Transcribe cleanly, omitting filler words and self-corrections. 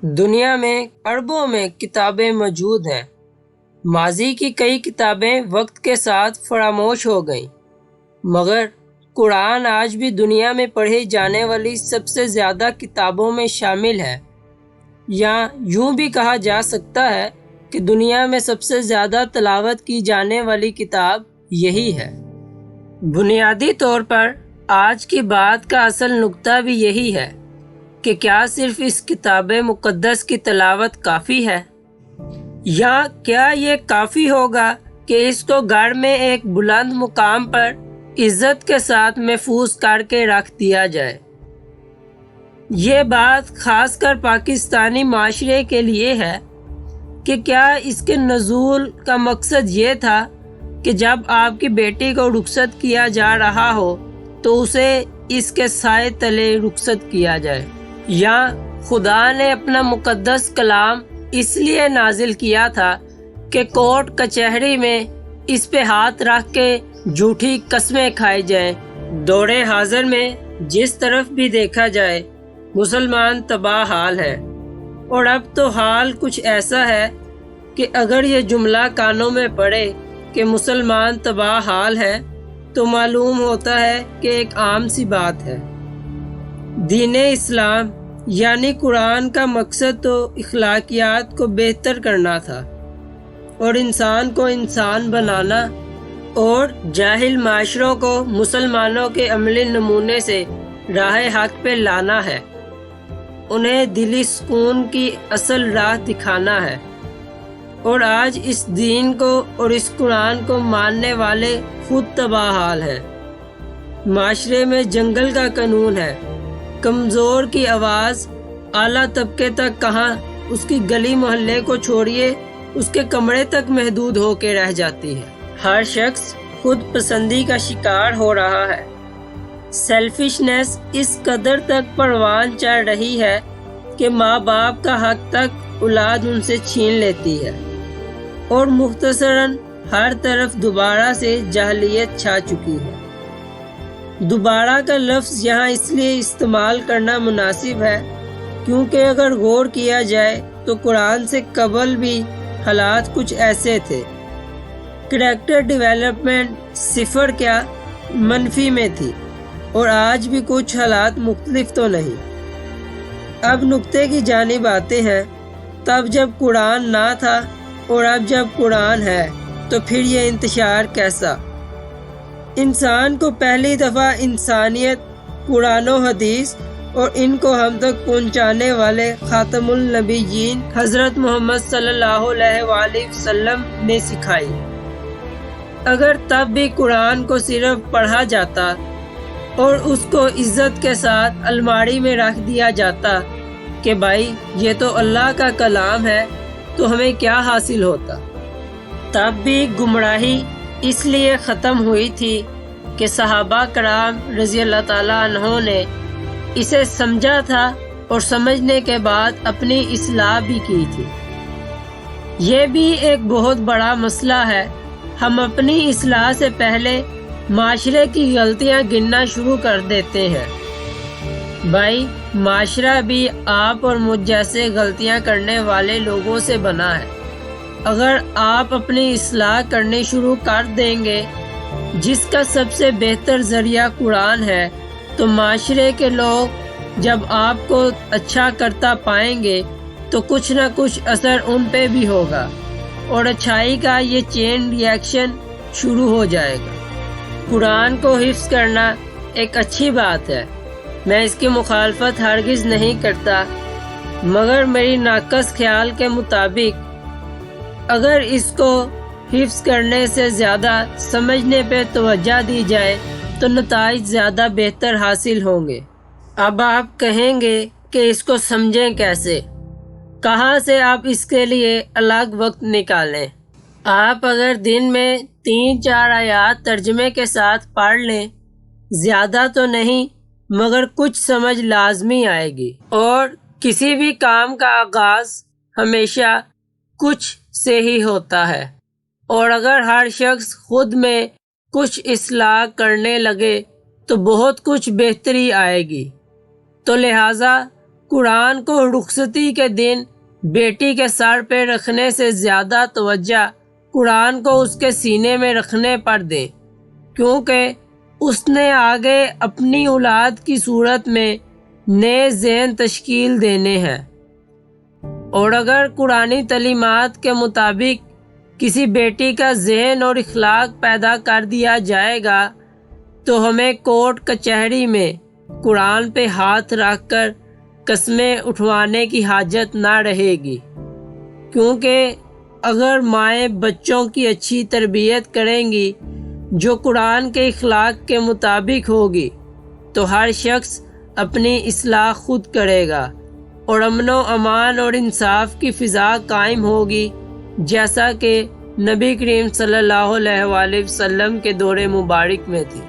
دنیا میں اربوں میں کتابیں موجود ہیں۔ ماضی کی کئی کتابیں وقت کے ساتھ فراموش ہو گئیں، مگر قرآن آج بھی دنیا میں پڑھی جانے والی سب سے زیادہ کتابوں میں شامل ہے، یا یوں بھی کہا جا سکتا ہے کہ دنیا میں سب سے زیادہ تلاوت کی جانے والی کتاب یہی ہے۔ بنیادی طور پر آج کی بات کا اصل نقطہ بھی یہی ہے کہ کیا صرف اس کتاب مقدس کی تلاوت کافی ہے، یا کیا یہ کافی ہوگا کہ اس کو گھر میں ایک بلند مقام پر عزت کے ساتھ محفوظ کر کے رکھ دیا جائے۔ یہ بات خاص کر پاکستانی معاشرے کے لیے ہے کہ کیا اس کے نزول کا مقصد یہ تھا کہ جب آپ کی بیٹی کو رخصت کیا جا رہا ہو تو اسے اس کے سائے تلے رخصت کیا جائے، یا خدا نے اپنا مقدس کلام اس لیے نازل کیا تھا کہ کورٹ کچہری میں اس پہ ہاتھ رکھ کے جھوٹی قسمیں کھائی جائیں۔ دور حاضر میں جس طرف بھی دیکھا جائے مسلمان تباہ حال ہے، اور اب تو حال کچھ ایسا ہے کہ اگر یہ جملہ کانوں میں پڑے کہ مسلمان تباہ حال ہے تو معلوم ہوتا ہے کہ ایک عام سی بات ہے۔ دین اسلام یعنی قرآن کا مقصد تو اخلاقیات کو بہتر کرنا تھا، اور انسان کو انسان بنانا، اور جاہل معاشروں کو مسلمانوں کے عملی نمونے سے راہ حق پہ لانا ہے، انہیں دلی سکون کی اصل راہ دکھانا ہے۔ اور آج اس دین کو اور اس قرآن کو ماننے والے خود تباہ حال ہیں۔ معاشرے میں جنگل کا قانون ہے، کمزور کی آواز اعلیٰ طبقے تک کہاں، اس کی گلی محلے کو چھوڑیے اس کے کمرے تک محدود ہو کے رہ جاتی ہے۔ ہر شخص خود پسندی کا شکار ہو رہا ہے۔ سیلفشنس اس قدر تک پروان چڑھ رہی ہے کہ ماں باپ کا حق تک اولاد ان سے چھین لیتی ہے، اور مختصراً ہر طرف دوبارہ سے جاہلیت چھا چکی ہے۔ دوبارہ کا لفظ یہاں اس لیے استعمال کرنا مناسب ہے کیونکہ اگر غور کیا جائے تو قرآن سے قبل بھی حالات کچھ ایسے تھے۔ کریکٹر ڈیولپمنٹ صفر کیا منفی میں تھی، اور آج بھی کچھ حالات مختلف تو نہیں۔ اب نقطے کی جانب آتے ہیں، تب جب قرآن نہ تھا اور اب جب قرآن ہے تو پھر یہ انتشار کیسا؟ انسان کو پہلی دفعہ انسانیت، قرآن و حدیث اور ان کو ہم تک پہنچانے والے خاتم النبیین حضرت محمد صلی اللہ علیہ وآلہ وسلم نے سکھائی۔ اگر تب بھی قرآن کو صرف پڑھا جاتا اور اس کو عزت کے ساتھ الماری میں رکھ دیا جاتا کہ بھائی یہ تو اللہ کا کلام ہے، تو ہمیں کیا حاصل ہوتا؟ تب بھی گمراہی اس لیے ختم ہوئی تھی کہ صحابہ کرام رضی اللہ تعالیٰ عنہ نے اسے سمجھا تھا اور سمجھنے کے بعد اپنی اصلاح بھی کی تھی۔ یہ بھی ایک بہت بڑا مسئلہ ہے، ہم اپنی اصلاح سے پہلے معاشرے کی غلطیاں گننا شروع کر دیتے ہیں۔ بھائی معاشرہ بھی آپ اور مجھ جیسے غلطیاں کرنے والے لوگوں سے بنا ہے۔ اگر آپ اپنی اصلاح کرنی شروع کر دیں گے، جس کا سب سے بہتر ذریعہ قرآن ہے، تو معاشرے کے لوگ جب آپ کو اچھا کرتا پائیں گے تو کچھ نہ کچھ اثر ان پہ بھی ہوگا، اور اچھائی کا یہ چین ری ایکشن شروع ہو جائے گا۔ قرآن کو حفظ کرنا ایک اچھی بات ہے، میں اس کی مخالفت ہرگز نہیں کرتا، مگر میری ناقص خیال کے مطابق اگر اس کو حفظ کرنے سے زیادہ سمجھنے پہ توجہ دی جائے تو نتائج زیادہ بہتر حاصل ہوں گے۔ اب آپ کہیں گے کہ اس کو سمجھیں کیسے؟ کہاں سے آپ اس کے لیے الگ وقت نکالیں؟ آپ اگر دن میں 3-4 آیات ترجمے کے ساتھ پڑھ لیں، زیادہ تو نہیں مگر کچھ سمجھ لازمی آئے گی۔ اور کسی بھی کام کا آغاز ہمیشہ کچھ سے ہی ہوتا ہے، اور اگر ہر شخص خود میں کچھ اصلاح کرنے لگے تو بہت کچھ بہتری آئے گی۔ تو لہٰذا قرآن کو رخصتی کے دن بیٹی کے سر پہ رکھنے سے زیادہ توجہ قرآن کو اس کے سینے میں رکھنے پر دیں، کیونکہ اس نے آگے اپنی اولاد کی صورت میں نئے ذہن تشکیل دینے ہیں۔ اور اگر قرآنی تعلیمات کے مطابق کسی بیٹی کا ذہن اور اخلاق پیدا کر دیا جائے گا تو ہمیں کورٹ کچہری میں قرآن پہ ہاتھ رکھ کر قسمیں اٹھوانے کی حاجت نہ رہے گی، کیونکہ اگر مائیں بچوں کی اچھی تربیت کریں گی جو قرآن کے اخلاق کے مطابق ہوگی تو ہر شخص اپنی اصلاح خود کرے گا اور امن و امان اور انصاف کی فضا قائم ہوگی، جیسا کہ نبی کریم صلی اللہ علیہ وآلہ وسلم کے دور مبارک میں تھی۔